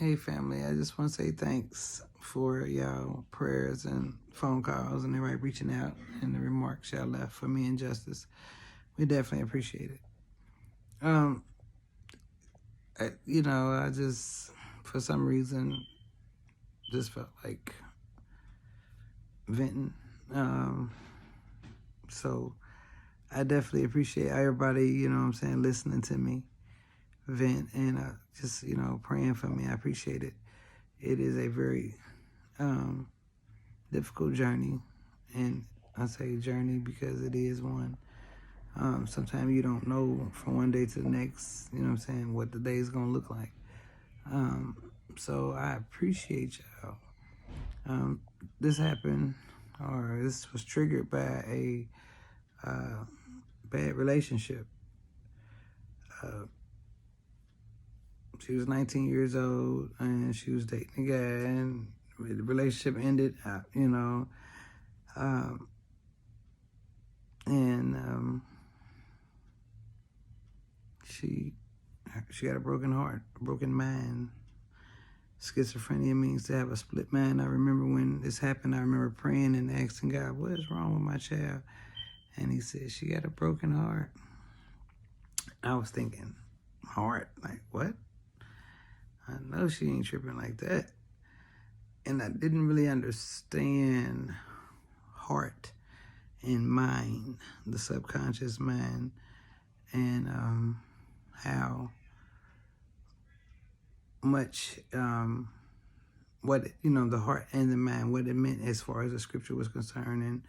Hey family, I just want to say thanks for y'all prayers and phone calls and everybody reaching out and the remarks y'all left for me and Justice. We definitely appreciate it. Um, I just, for some reason, just felt like venting. So I definitely appreciate everybody, listening to me vent and just, praying for me. I appreciate it. It is a very difficult journey, and I say journey because it is one. Sometimes you don't know from one day to the next, what the day is going to look like. So I appreciate y'all. This happened, or this was triggered by a bad relationship. She was 19 years old, and she was dating a guy, and the relationship ended, and she got a broken heart, a broken mind. Schizophrenia means to have a split mind. I remember when this happened, I remember praying and asking God, what is wrong with my child? And he said, she got a broken heart. I was thinking, heart? Like, what? I know she ain't tripping like that. And I didn't really understand heart and mind, the subconscious mind, and how much the heart and the mind, what it meant as far as the scripture was concerned. And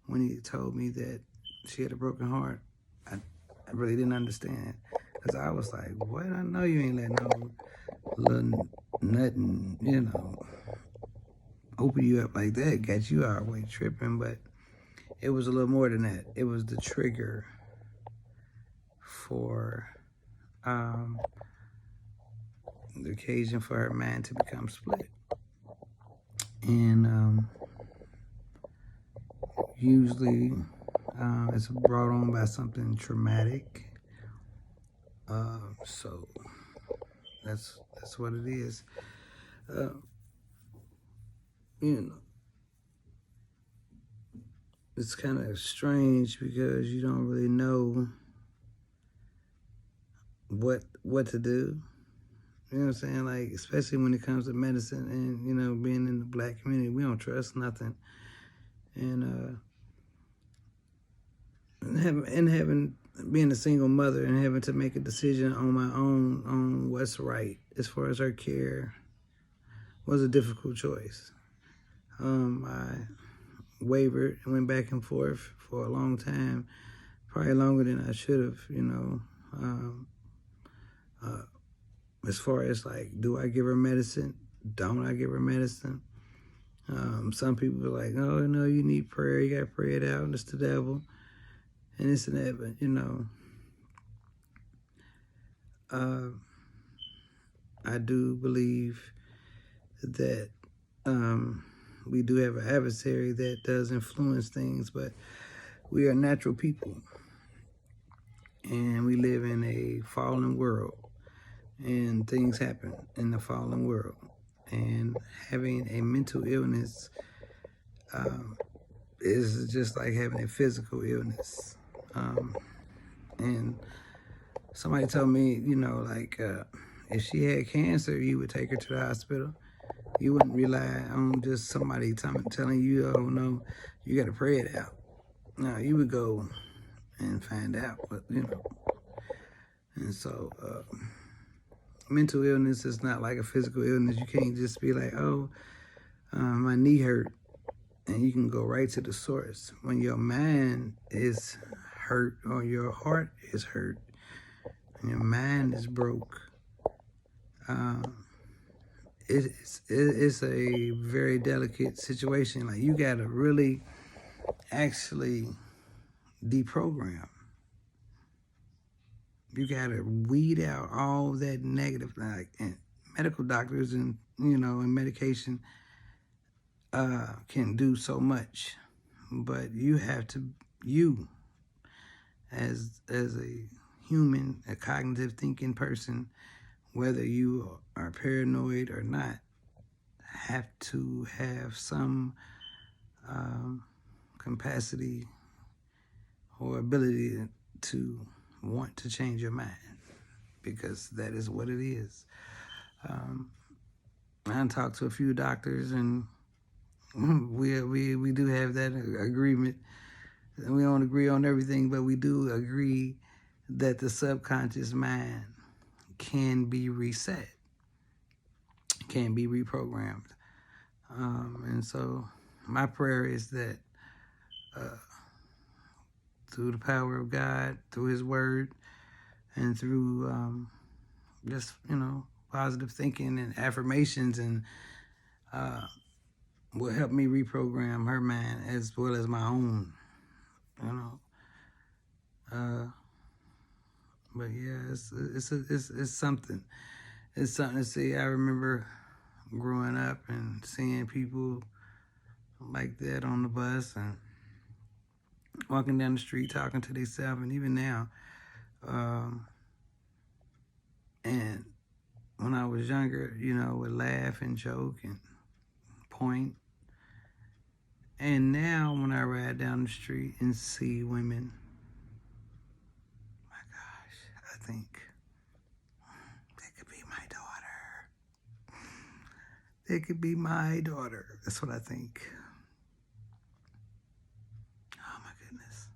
when he told me that she had a broken heart, I really didn't understand, because I was like, what? I know you ain't letting no little nothing, open you up like that, got you all the way tripping. But it was a little more than that. It was the trigger for the occasion for her mind to become split. And usually it's brought on by something traumatic. So that's what it is. It's kind of strange because you don't really know what to do. You know what I'm saying? Like, especially when it comes to medicine and, being in the black community, we don't trust nothing. And being a single mother and having to make a decision on my own on what's right as far as her care was a difficult choice. I wavered and went back and forth for a long time, probably longer than I should have, as far as like, do I give her medicine? Don't I give her medicine? Some people are like, oh, no, you need prayer. You got to pray it out. And it's the devil. And this and that. But, I do believe that we do have an adversary that does influence things, but we are natural people. And we live in a fallen world. And things happen in the fallen world. And having a mental illness is just like having a physical illness. And somebody told me, if she had cancer, you would take her to the hospital. You wouldn't rely on just somebody telling you, oh, no, you got to pray it out. No, you would go and find out, And so mental illness is not like a physical illness. You can't just be like, oh, my knee hurt, and you can go right to the source. When your mind is hurt or your heart is hurt and your mind is broke, it's a very delicate situation. Like, you got to really actually deprogram. You got to weed out all that negative, like, and medical doctors and and medication can do so much, but you have to, as a human, a cognitive thinking person whether you are paranoid or not, have to have some capacity or ability to want to change your mind, because that is what it is. I talked to a few doctors, and we do have that agreement. We don't agree on everything, but we do agree that the subconscious mind can be reset, can be reprogrammed. And so my prayer is that through the power of God, through his word, and through just, positive thinking and affirmations, and will help me reprogram her mind as well as my own, But yeah, it's something. It's something to see. I remember growing up and seeing people like that on the bus and walking down the street talking to themselves, and even now. And when I was younger, would laugh and joke and point. And now when I ride down the street and see women, my gosh, I think they could be my daughter. They could be my daughter. That's what I think. Oh my goodness.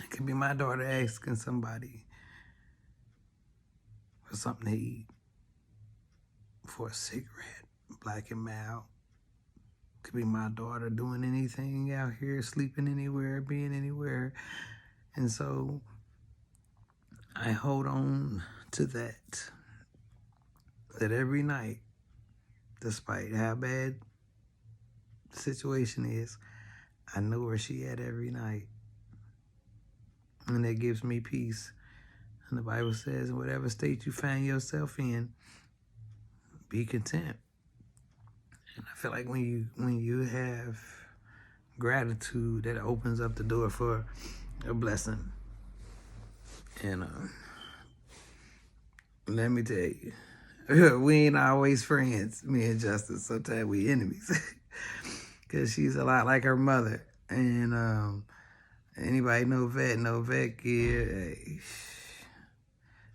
It could be my daughter asking somebody for something to eat, for a cigarette, Black and Mild. Could be my daughter doing anything out here, sleeping anywhere, being anywhere. And so I hold on to that every night, despite how bad the situation is, I know where she at every night. And that gives me peace. And the Bible says, in whatever state you find yourself in, be content. And I feel like when you have gratitude, that opens up the door for a blessing. And let me tell you, we ain't always friends, me and Justice. Sometimes we enemies. Because she's a lot like her mother. And anybody know Vet kid. Hey.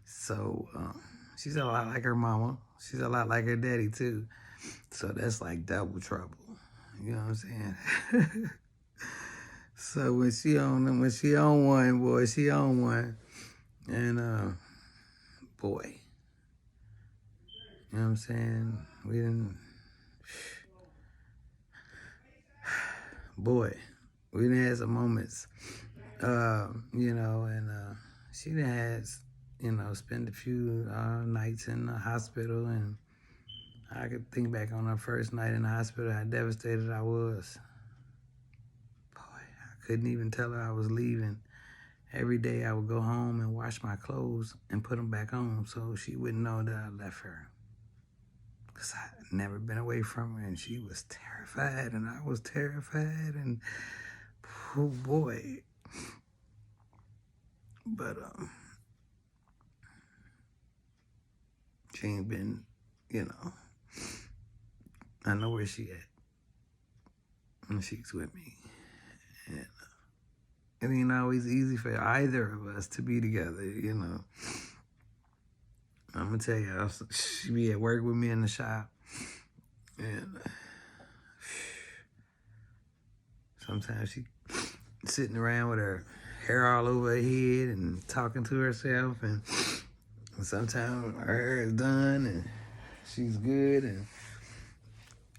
So she's a lot like her mama. She's a lot like her daddy too. So that's like double trouble. You know what I'm saying? So when she on one, boy, she on one. And boy, you know what I'm saying? We didn't have some moments. And she done had, spend a few nights in the hospital, and I could think back on her first night in the hospital, how devastated I was. Boy, I couldn't even tell her I was leaving. Every day I would go home and wash my clothes and put them back on so she wouldn't know that I left her. Because I'd never been away from her, and she was terrified, and I was terrified, and oh boy. But she ain't been, I know where she at, and she's with me. And it ain't always easy for either of us to be together, I'm gonna tell you, she be at work with me in the shop, and sometimes she sitting around with her hair all over her head and talking to herself, and sometimes her hair is done and she's good, and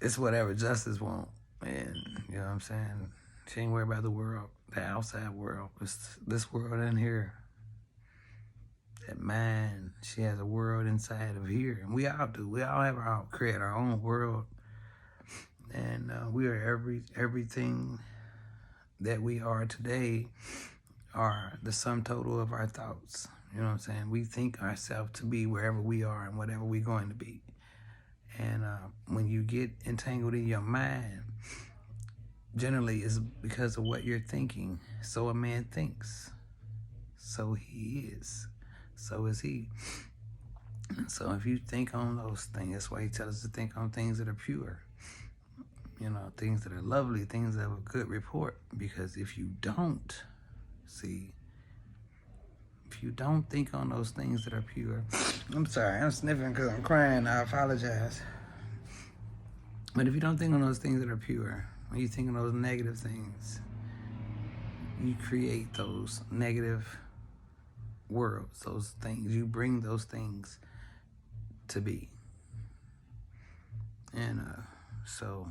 it's whatever Justice wants. And you know what I'm saying? She ain't worried about the world, the outside world. It's this world in here. That mind, she has a world inside of here. And we all do. We all create our own world. And we are everything that we are today are the sum total of our thoughts. You know what I'm saying? We think ourselves to be wherever we are and whatever we're going to be. And when you get entangled in your mind, generally it's because of what you're thinking. So a man thinks. So he is. So is he. So if you think on those things, that's why he tells us to think on things that are pure, things that are lovely, things that have a good report. Because if you don't, if you don't think on those things that are pure, I'm sorry, I'm sniffing because I'm crying, I apologize. But if you don't think on those things that are pure, when you think on those negative things, you create those negative worlds, those things, you bring those things to be. And so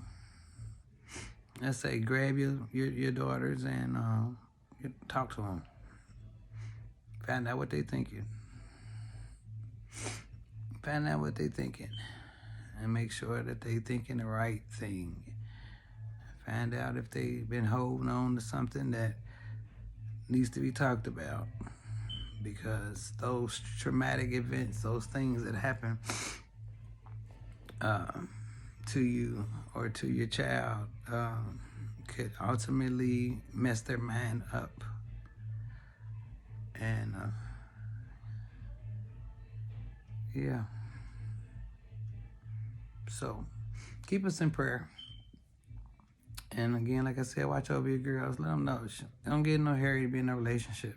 let's say grab your daughters and talk to them. Find out what they thinking. Find out what they thinking. And make sure that they thinking the right thing. Find out if they've been holding on to something that needs to be talked about. Because those traumatic events, those things that happen to you or to your child could ultimately mess their mind up. And yeah. So keep us in prayer. And again, like I said, watch over your girls. Let them know. Don't get in no hurry to be in a relationship.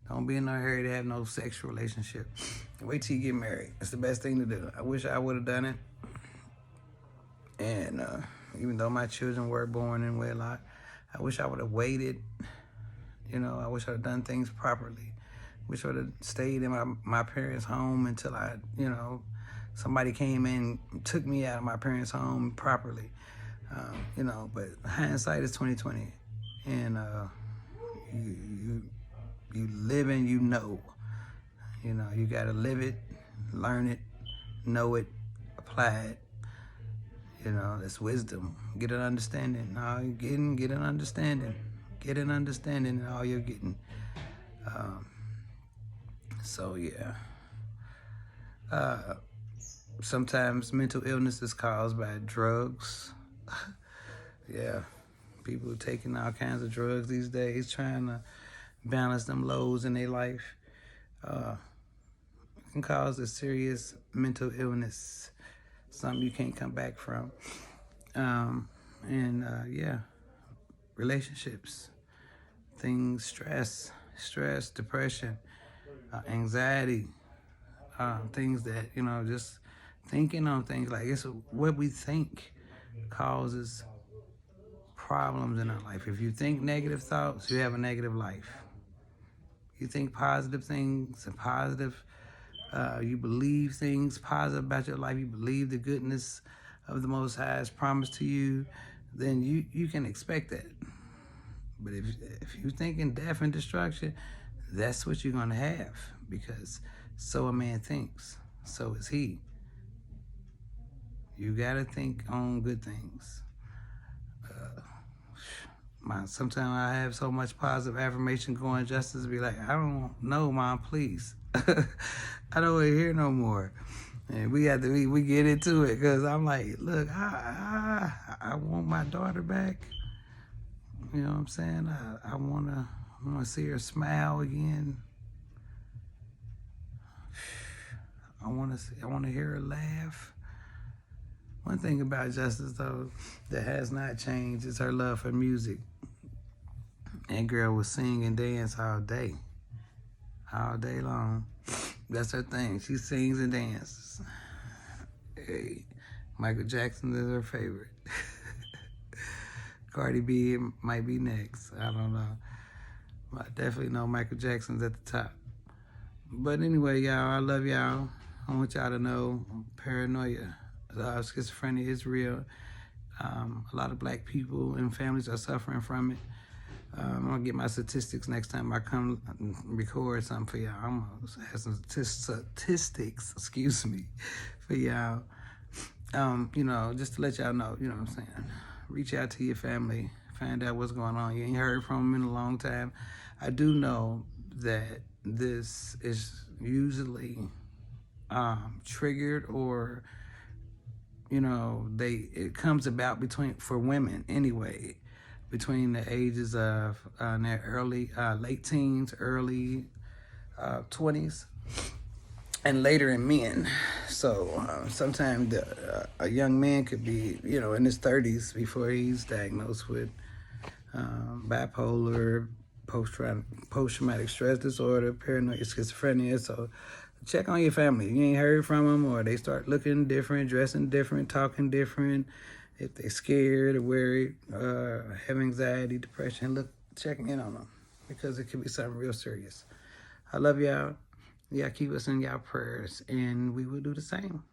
Don't be in no hurry to have no sexual relationship. Wait till you get married. It's the best thing to do. I wish I would have done it. And even though my children were born in wedlock, I wish I would have waited. I wish I would have done things properly. Wish I would have stayed in my parents' home until somebody came in and took me out of my parents' home properly. But hindsight is 20/20. And you live and you know. You gotta live it, learn it, know it, apply it. That's wisdom. Get an understanding. All you're getting, get an understanding. Get an understanding in all you're getting. So yeah. Sometimes mental illness is caused by drugs. Yeah. People taking all kinds of drugs these days, trying to balance them lows in their life. It can cause a serious mental illness, something you can't come back from. Yeah, relationships, things, stress, depression, anxiety, things that, just thinking on things like it's what we think causes problems in our life. If you think negative thoughts, you have a negative life. You think positive things and positive, you believe things positive about your life, you believe the goodness of the Most High is promised to you, then you can expect that. But if you're thinking death and destruction, that's what you're going to have, because so a man thinks, so is he. You got to think on good things. Sometimes I have so much positive affirmation going just to be like, I don't know, Mom, please. I don't want to hear no more. And we get into it, because I'm like, look, I want my daughter back. You know what I'm saying? I want to see her smile again. I want to hear her laugh. One thing about Justice, though, that has not changed is her love for music. That girl will sing and dance all day long. That's her thing. She sings and dances. Hey, Michael Jackson is her favorite. Cardi B might be next. I don't know. But I definitely know Michael Jackson's at the top. But anyway, y'all, I love y'all. I want y'all to know paranoia, schizophrenia is real. A lot of black people and families are suffering from it. I'm going to get my statistics next time I come record something for y'all. I'm going to have some statistics, for y'all. Just to let y'all know, you know what I'm saying? Reach out to your family, find out what's going on. You ain't heard from them in a long time. I do know that this is usually triggered, or, it comes about for women anyway, between the ages of their late teens, early 20s. and later in men. So sometimes a young man could be, in his 30s before he's diagnosed with bipolar, post-traumatic stress disorder, paranoid schizophrenia. So check on your family. You ain't heard from them, or they start looking different, dressing different, talking different. If they're scared or worried, have anxiety, depression, look, checking in on them, because it could be something real serious. I love y'all. Y'all keep us in y'all prayers, and we will do the same.